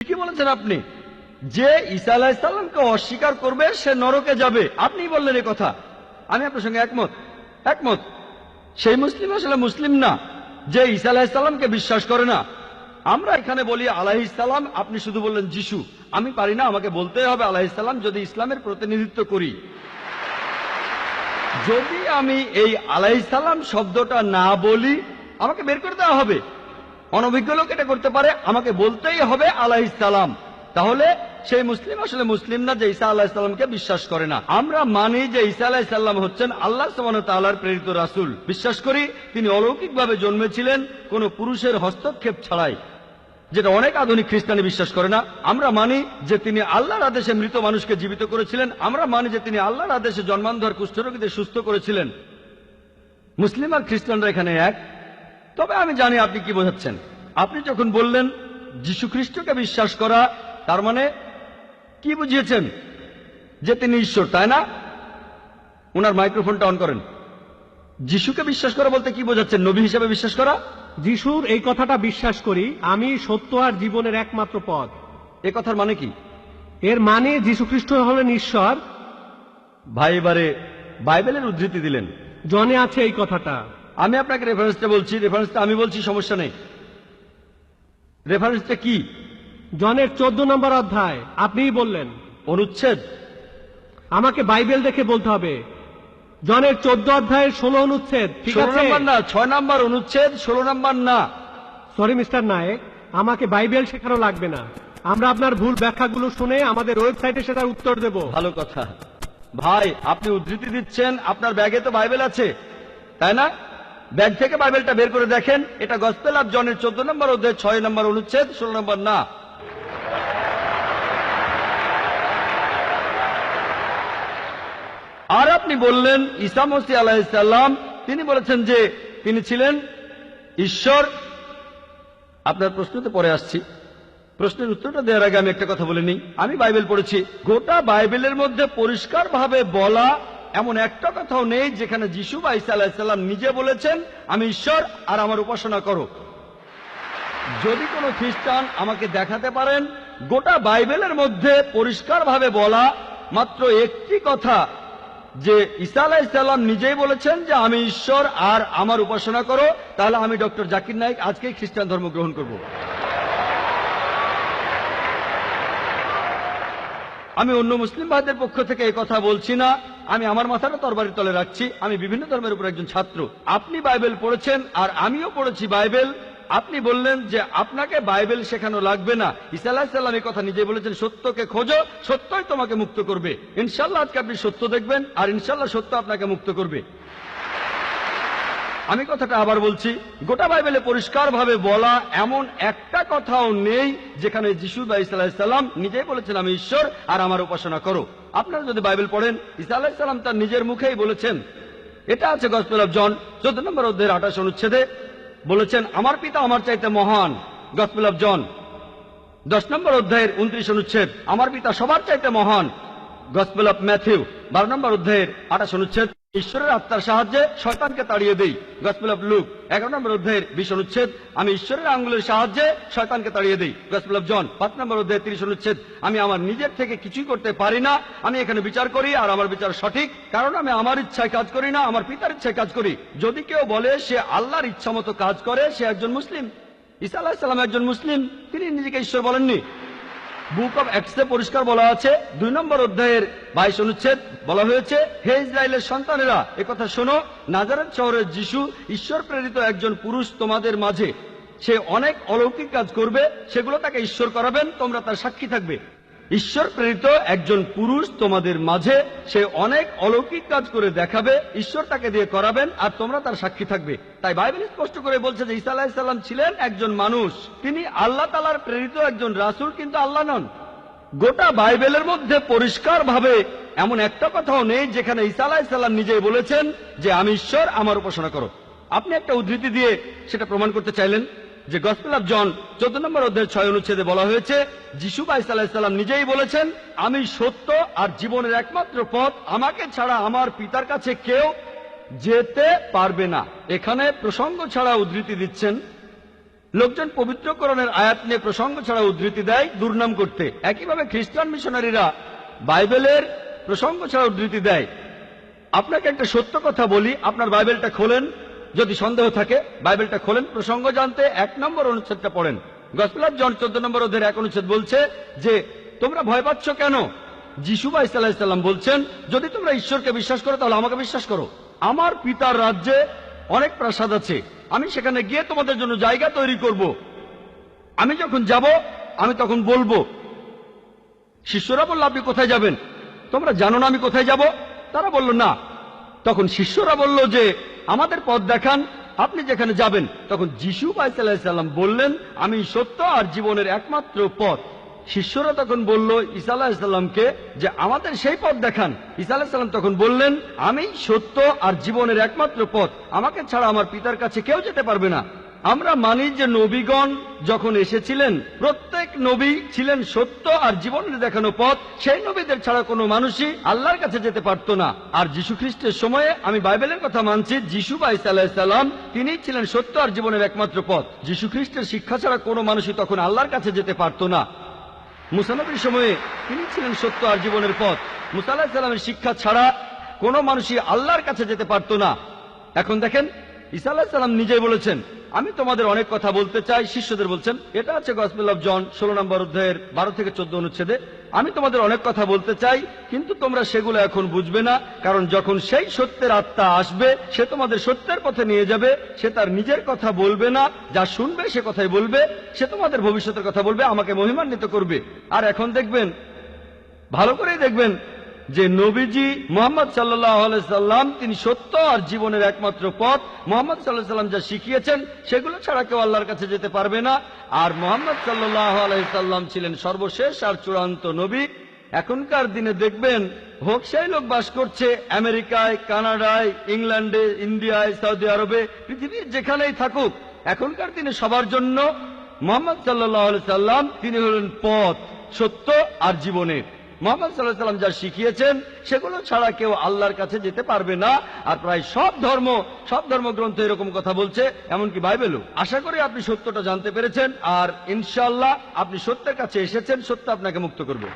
ঠিকই বলেছেন আপনি, যে ঈসা আলাইহিস সালামকে অস্বীকার করবে সে নরকে যাবে। আপনি বললেন এই কথা, আমি আপনার সঙ্গে একমত। একমত সেই মুসলিম আসলে মুসলিম না যে ঈসা আলাইহিস সালামকে বিশ্বাস করে না। আমরা এখানে বলি আলাইহিস সালাম, আপনি শুধু বললেন যিশু। আমি পারি না, আমাকে বলতেই হবে আলাইহিস সালাম যদি ইসলামের প্রতিনিধিত্ব করি। যদি আমি এই আলাইহিস সালাম শব্দটা না বলি আমাকে বের করে দেওয়া হবে। অনভিজ্ঞ লোক এটা করতে পারে, আমাকে বলতেই হবে আলাইহিস সালাম। তাহলে সেই মুসলিম আসলে মুসলিম না যে ঈসা আলাইহিস সালামকে বিশ্বাস করে না। আমরা মানি যে ঈসা আলাইহিস সালাম হচ্ছেন আল্লাহ সুবহানাহু ওয়া তাআলার প্রেরিত রাসূল। বিশ্বাস করি তিনি অলৌকিকভাবে জন্মেছিলেন কোনো পুরুষের হস্তক্ষেপ ছাড়াই, যেটা অনেক আধুনিক খ্রিস্টানি বিশ্বাস করে না। আমরা মানি যে তিনি আল্লাহর আদেশে মৃত মানুষকে জীবিত করেছিলেন। আমরা মানি যে তিনি আল্লাহর আদেশে জন্মান্ধর কুষ্ঠরোগীদের সুস্থ করেছিলেন। মুসলিম আর খ্রিস্টানরা এখানে এক। তবে আমি জানি আপনি কি বোঝাচ্ছেন। আপনি যখন বললেন যীশু খ্রিস্টকে বিশ্বাস করা, তার মানে কি বুঝিয়েছেন? যে তিনি ঈশ্বর, তাই না? ওনার মাইক্রোফোনটা অন করেন। যিশুকে বিশ্বাস করা বলতে কি বোঝাচ্ছেন? নবী হিসেবে বিশ্বাস করা? যিশুর এই কথাটা বিশ্বাস করি, আমি সত্য আর জীবনের একমাত্র পথ। এ কথার মানে কি? এর মানে যীশু খ্রিস্ট হলেন ঈশ্বর। ভাই এবারে বাইবেলের উদ্ধৃতি দিলেন। জনে আছে এই কথাটা। আমি আপনাকে রেফারেন্সটা বলছি, রেফারেন্সটা আমি বলছি, সমস্যা নেই। রেফারেন্সটা কি? জনের 14 নম্বর অধ্যায়। আপনিই বললেন। অনুচ্ছেদ? আমাকে বাইবেল দেখে বলতে হবে। জনের 14 অধ্যায়ের 16 অনুচ্ছেদ। ঠিক 16 আছে? নম্বর না, 6 নম্বর অনুচ্ছেদ, 16 নম্বর না। সরি মিস্টার নায়েক, আমাকে বাইবেল শেখানো লাগবে না। আমরা আপনার ভুল ব্যাখ্যাগুলো শুনে আমাদের ওয়েবসাইটে সেটার উত্তর দেব। ভালো কথা। ভাই আপনি উদ্ধৃতি দিচ্ছেন, আপনার ব্যাগে তো বাইবেল আছে, তাই না? ব্যাগ থেকে বাইবেলটা বের করে দেখেন। এটা গসপেল অফ জনের 14 নম্বর অধ্যায় 6 নম্বর অনুচ্ছেদ, 16 নম্বর না। আর আপনি বললেন ঈসা মসীহ আলাইহিস সালাম, তিনি বলেছেন যে তিনি ছিলেন ঈশ্বর। আপনার প্রশ্নতে পরে আসছি। প্রশ্নের উত্তরটা দেওয়ার আগে আমি একটা কথা বলে নিই। আমি বাইবেল পড়েছি, গোটা বাইবেলের মধ্যে পরিষ্কারভাবে বলা এমন একটা কথাও নেই যেখানে যিশু বা ঈসা আলাইহিস সালাম নিজে বলেছেন আমি ঈশ্বর আর আমার উপাসনা করো। যদি কোনো খ্রিস্টান আমাকে দেখাতে পারেন গোটা বাইবেলের মধ্যে পরিষ্কারভাবে বলা মাত্র একটি কথা যে ঈসা আলাইহিস সালাম নিজেই বলেছেন যে আমি ঈশ্বর আর আমার উপাসনা করো, তাহলে আমি ডক্টর জাকির নায়েক আজকেই খ্রিস্টান ধর্ম গ্রহণ করব। আমি অন্য মুসলিম ভাইদের পক্ষ থেকে এই কথা বলছি না। আমি আমার মাথাটা তরবারির তলে রাখছি। আমি বিভিন্ন ধর্মের উপর একজন ছাত্র। আপনি বাইবেল পড়েছেন আর আমিও পড়েছি বাইবেল। আপনি বললেন যে আপনাকে বাইবেল শেখানো লাগবে না। ঈসা আলাইহিস সালাম এই কথা নিজে বলেছেন, সত্যকে খোঁজো, সত্যই তোমাকে মুক্ত করবে। ইনশাআল্লাহ আজকে আপনি সত্য দেখবেন আর ইনশাআল্লাহ সত্য আপনাকে মুক্ত করবে। আমি কথাটা আবার বলছি, গোটা বাইবেলে পরিষ্কারভাবে বলা এমন একটা কথাও নেই যেখানে যিশু বা ঈসা আলাইহিস সালাম নিজেই বলেছেন আমি ঈশ্বর আর আমার উপাসনা করো। আপনারা যদি বাইবেল পড়েন, ঈসা আলাইহিস সালাম তার নিজের মুখেই বলেছেন। এটা আছে গসপেল অফ জন 14 নম্বর অধ্যায়ের 28 অনুচ্ছেদে। বলেছেন আমার পিতা আমার চাইতে মহান। গসপেল অফ জন 10 নম্বর অধ্যায়ের 29 অনুচ্ছেদ, আমার পিতা সবার চাইতে মহান। গসপেল অফ ম্যাথিউ 12 নম্বর অধ্যায়ের 28 অনুচ্ছেদ, ঈশ্বরের আত্মার সাহায্যে শয়তানকে তাড়িয়ে দেই। গসপেল অফ লুক 11 নম্বর অধ্যায়ের 20 অনুচ্ছেদ, আমি ঈশ্বরের আঙ্গুলের সাহায্যে শয়তানকে তাড়িয়ে দেই। গসপেল অফ জন 5 নম্বর অধ্যায়ের 30 অনুচ্ছেদ, আমি আমার নিজের থেকে কিছুই করতে পারি না, আমি এখানে বিচার করি আর আমার বিচার সঠিক, কারণ আমি আমার ইচ্ছায় কাজ করি না, আমার পিতার ইচ্ছায় কাজ করি। যদি কেউ বলে সে আল্লাহর ইচ্ছা মতো কাজ করে, সে একজন মুসলিম। ঈসা আলাইহিস সালাম একজন মুসলিম, তিনি নিজেকে ঈশ্বর বলেননি। বুক অব অ্যাক্টসে পরিষ্কার বলা আছে 2 নম্বর অধ্যায়ের 22 অনুচ্ছেদ, বলা হয়েছে হে ইসরায়েলের সন্তানেরা একথা শোনো, নাজারেত শহরের যিশু ঈশ্বর প্রেরিত একজন পুরুষ তোমাদের মাঝে। সে অনেক অলৌকিক কাজ করবে, সেগুলো তাকে ঈশ্বর করাবেন, তোমরা তার সাক্ষী থাকবে। ঈশ্বর প্রেরিত একজন পুরুষ তোমাদের মাঝে, সে অনেক অলৌকিক কাজ করে দেখাবে, ঈশ্বর তাকে দিয়ে করাবেন আর তোমরা তার সাক্ষী থাকবে। তাই বাইবেল স্পষ্ট করে বলছে যে ঈসা আলাইহিস সালাম ছিলেন একজন মানুষ, তিনি আল্লাহ তাআলার প্রেরিত একজন রাসূল, কিন্তু আল্লাহ নন। গোটা বাইবেলের মধ্যে পরিষ্কারভাবে এমন একটা কথাও নেই যেখানে ঈসা আলাইহিস সালাম নিজেই বলেছেন যে আমি ঈশ্বর, আমার উপাসনা করো। আপনি একটা উদ্ধৃতি দিয়ে সেটা প্রমাণ করতে চাইলেন যে গসপেল অফ জন 14 নম্বর অধ্যায়ের 6 অনুচ্ছেদে বলা হয়েছে যিশু বা ঈসা আলাইহিস সালাম নিজেই বলেছেন আমি সত্য আর জীবনের একমাত্র পথ, আমাকে ছাড়া আমার পিতার কাছে কেউ যেতে পারবে না। এখানে প্রসঙ্গ ছাড়া উদ্ধৃতি দিচ্ছেন। লোকজন পবিত্রকরণের আয়াত নিয়ে প্রসঙ্গ ছাড়া উদ্ধৃতি দেয় দুর্নাম করতে। একইভাবে খ্রিস্টান মিশনারিরা বাইবেলের প্রসঙ্গ ছাড়া উদ্ধৃতি দেয়। আপনাকে একটা সত্য কথা বলি, আপনার বাইবেলটা খোলেন, যদি সন্দেহ থাকে বাইবেলটা খোলেন, প্রসঙ্গ জানতে 1 নম্বর অনুচ্ছেদটা পড়েন। গসপেল অফ জন 14 নম্বর অধ্যায়ের 1 অনুচ্ছেদ বলছে যে তোমরা ভয় পাচ্ছ কেন? যিশু ভাই সাল্লাল্লাহু আলাইহি সাল্লাম বলছেন, যদি তোমরা ঈশ্বরকে বিশ্বাস করো তাহলে আমাকে বিশ্বাস করো। আমার পিতার রাজ্যে অনেক প্রাসাদ আছে, আমি সেখানে গিয়ে তোমাদের জন্য জায়গা তৈরি করব। আমি যখন যাব আমি তখন বলবো। শিষ্যরা বলল, আপনি কোথায় যাবেন? তোমরা জানো না আমি কোথায় যাব? তারা বলল না। তখন শিষ্যরা বলল যে আমাদের পথ দেখান, আপনি যেখানে যাবেন। তখন যিশু ভাই সাল্লাল্লাহু আলাইহি সাল্লাম বললেন, আমি সত্য আর জীবনের একমাত্র পথ। শিষ্যরা তখন বলল ঈসা আলাইহিস সালামকে যে আমাদের সেই পথ দেখান। ঈসা আলাইহিস সালাম তখন বললেন, আমি সত্য আর জীবনের একমাত্র পথ, আমাকে ছাড়া আমার পিতার কাছে কেউ যেতে পারবে না। আমরা মানি যে নবীগণ যখন এসেছিলেন প্রত্যেক নবী ছিলেন সত্য আর জীবনের দেখানো পথ। সেই নবীদের ছাড়া কোনো মানুষই আল্লাহর কাছে যেতে পারত না। আর যীশু খ্রিস্টের সময়ে আমি বাইবেলের কথা মানছি, যীশু ভাই সাল্লাল্লাহু আলাইহি সাল্লাম তিনি ছিলেন সত্য আর জীবনের একমাত্র পথ। যীশু খ্রিস্টের শিক্ষা ছাড়া কোনো মানুষই তখন আল্লাহর কাছে যেতে পারত না। মুসা নবীর সময়ে তিনি ছিলেন সত্য আর জীবনের পথ। মুসা আলাইহিস সালামের শিক্ষা ছাড়া কোনো মানুষই আল্লাহর কাছে যেতে পারত না। এখন দেখেন, ঈসা আলাইহিস সালাম নিজেই বলেছেন, আমি তোমাদের অনেক কথা বলতে চাই। শিষ্যদের বলছেন, এটা আছে গসপেল অফ জন 16 নম্বর অধ্যায়ের 12 থেকে 14 অনুচ্ছেদে, আমি তোমাদের অনেক কথা বলতে চাই, কিন্তু তোমরা সেগুলো এখন বুঝবে না, কারণ যখন সেই সত্যের আত্মা আসবে সে তোমাদের সত্যের পথে নিয়ে যাবে। সে তার নিজের কথা বলবে না, যা শুনবে সে কথাই বলবে। সে তোমাদের ভবিষ্যতের কথা বলবে, আমাকে মহিমান্বিত করবে। আর এখন দেখবেন, ভালো করেই দেখবেন যে নবীজি মুহাম্মদ সাল্লাল্লাহু আলাইহি সাল্লাম তিনি সত্য আর জীবনের একমাত্র পথ। মুহাম্মদ সাল্লাল্লাহু আলাইহি সাল্লাম যা শিখিয়েছেন সেগুলো ছাড়া কেউ আল্লাহর কাছে যেতে পারবে না। আর মুহাম্মদ সাল্লাল্লাহু আলাইহি সাল্লাম ছিলেন সর্বশেষ আর চূড়ান্ত নবী। এখনকার দিনে দেখবেন হোক সেই লোক বাস করছে আমেরিকায়, কানাডায়, ইংল্যান্ডে, ইন্ডিয়ায়, সৌদি আরবে, পৃথিবীর যেখানেই থাকুক, এখনকার দিনে সবার জন্য মুহাম্মদ সাল্লাল্লাহু আলাইহি সাল্লাম তিনি হলেন পথ, সত্য আর জীবনের। মুহাম্মদ সাল্লাল্লাহু আলাইহি সাল্লাম যা শিখিয়েছেন সেগুলো ছাড়া কেউ আল্লাহর কাছে যেতে পারবে না। আর প্রায় সব ধর্মগ্রন্থ এরকম কথা বলছে, এমনকি বাইবেলও। আশা করি আপনি সত্যটা জানতে পেরেছেন, আর ইনশাআল্লাহ আপনি সত্যের কাছে এসেছেন। সত্য আপনাকে মুক্ত করবে।